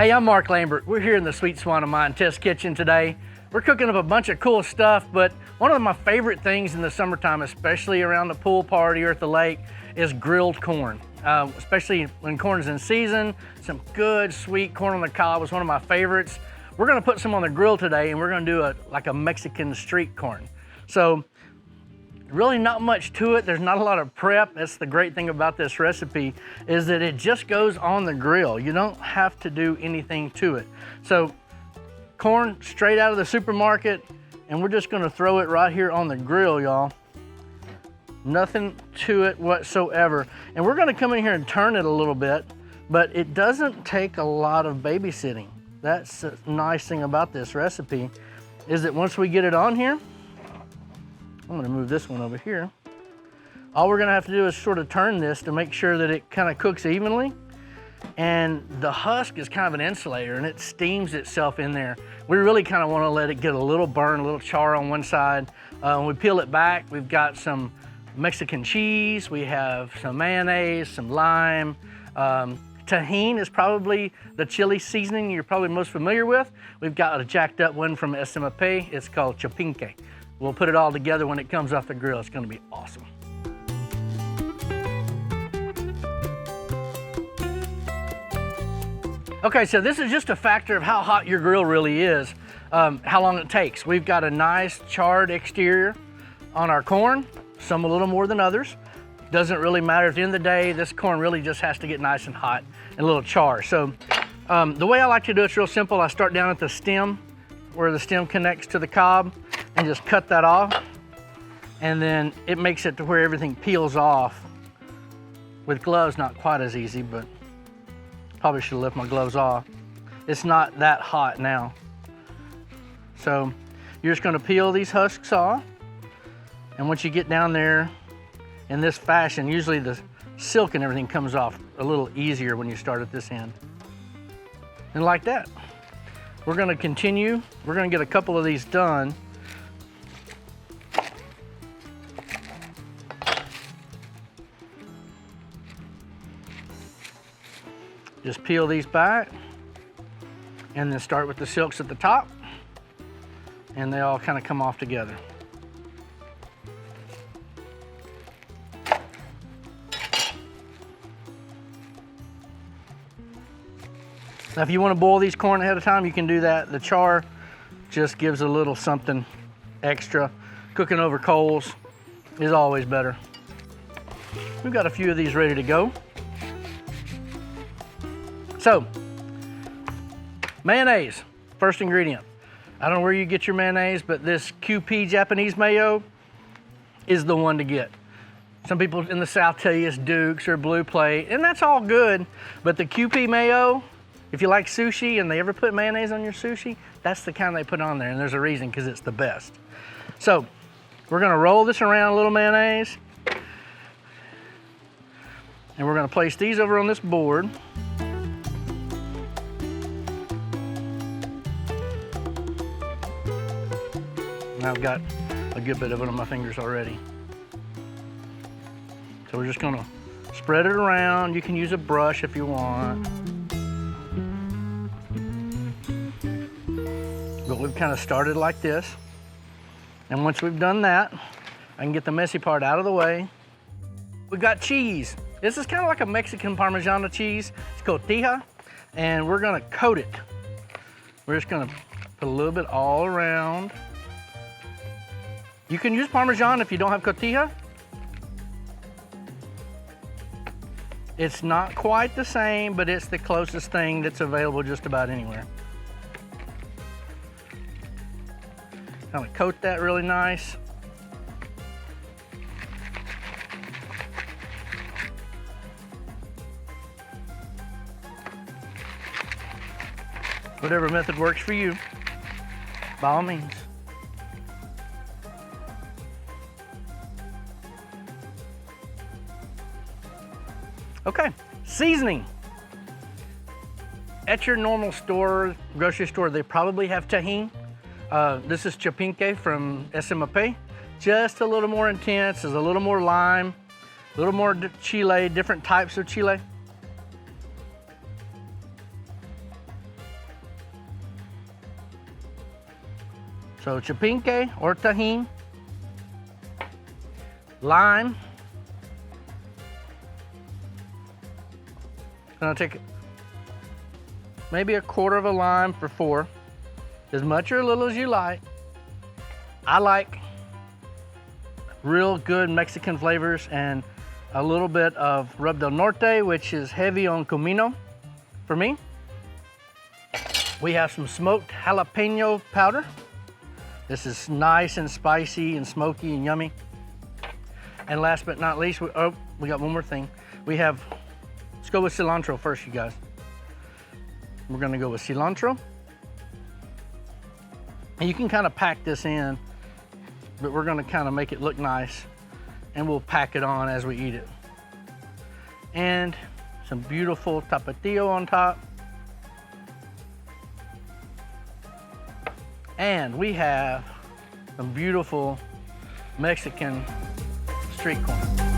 Hey, I'm Mark Lambert. We're here in the Sweet Swine O Mine test kitchen today. We're cooking up a bunch of cool stuff, but one of my favorite things in the summertime, especially around the pool party or at the lake, is grilled corn. Especially when corn is in season, some good sweet corn on the cob is one of my favorites. We're gonna put some on the grill today, and we're gonna do like a Mexican street corn. So really not much to it. There's not a lot of prep. That's the great thing about this recipe, is that it just goes on the grill. You don't have to do anything to it. So corn straight out of the supermarket, and we're just gonna throw it right here on the grill, y'all. Nothing to it whatsoever. And we're gonna come in here and turn it a little bit, but it doesn't take a lot of babysitting. That's the nice thing about this recipe, is that once we get it on here, I'm gonna move this one over here. All we're gonna have to do is sort of turn this to make sure that it kind of cooks evenly. And the husk is kind of an insulator, and it steams itself in there. We really kind of wanna let it get a little burn, a little char on one side. When we peel it back, we've got some Mexican cheese, we have some mayonnaise, some lime. Tajin is probably the chili seasoning you're probably most familiar with. We've got a jacked up one from SMP. It's called chapinque. We'll put it all together when it comes off the grill. It's gonna be awesome. Okay, so this is just a factor of how hot your grill really is, how long it takes. We've got a nice charred exterior on our corn, some a little more than others. Doesn't really matter. At the end of the day, this corn really just has to get nice and hot and a little char. So the way I like to do it's real simple. I start down at the stem, where the stem connects to the cob, and just cut that off. And then it makes it to where everything peels off. With gloves, not quite as easy, but probably should have left my gloves off. It's not that hot now. So you're just gonna peel these husks off. And once you get down there in this fashion, usually the silk and everything comes off a little easier when you start at this end. And like that. We're gonna continue. We're gonna get a couple of these done. Just peel these back and then start with the silks at the top, and they all kind of come off together. Now, if you want to boil these corn ahead of time, you can do that. The char just gives a little something extra. Cooking over coals is always better. We've got a few of these ready to go. So, mayonnaise, first ingredient. I don't know where you get your mayonnaise, but this QP Japanese mayo is the one to get. Some people in the South tell you it's Duke's or Blue Plate, and that's all good, but the QP mayo, if you like sushi and they ever put mayonnaise on your sushi, that's the kind they put on there, and there's a reason, because it's the best. So, we're gonna roll this around a little mayonnaise, and we're gonna place these over on this board. I've got a good bit of it on my fingers already. So we're just gonna spread it around. You can use a brush if you want. But we've kind of started like this. And once we've done that, I can get the messy part out of the way. We've got cheese. This is kind of like a Mexican Parmesan cheese. It's cotija, and we're gonna coat it. We're just gonna put a little bit all around. You can use Parmesan if you don't have cotija. It's not quite the same, but it's the closest thing that's available just about anywhere. Kind of coat that really nice. Whatever method works for you, by all means. Okay, seasoning. At your normal store, grocery store, they probably have Tajin. This is chapinque from SMP. Just a little more intense, there's a little more lime, a little more chile, different types of chile. So chipinque or tahini, lime. Gonna take maybe a quarter of a lime for 4, as much or a little as you like. I like real good Mexican flavors, and a little bit of Rub del Norte, which is heavy on comino for me. We have some smoked jalapeno powder. This is nice and spicy and smoky and yummy. And last but not least, we got one more thing. Let's go with cilantro first, you guys. We're gonna go with cilantro. And you can kind of pack this in, but we're gonna kind of make it look nice, and we'll pack it on as we eat it. And some beautiful tapatio on top. And we have some beautiful Mexican street corn.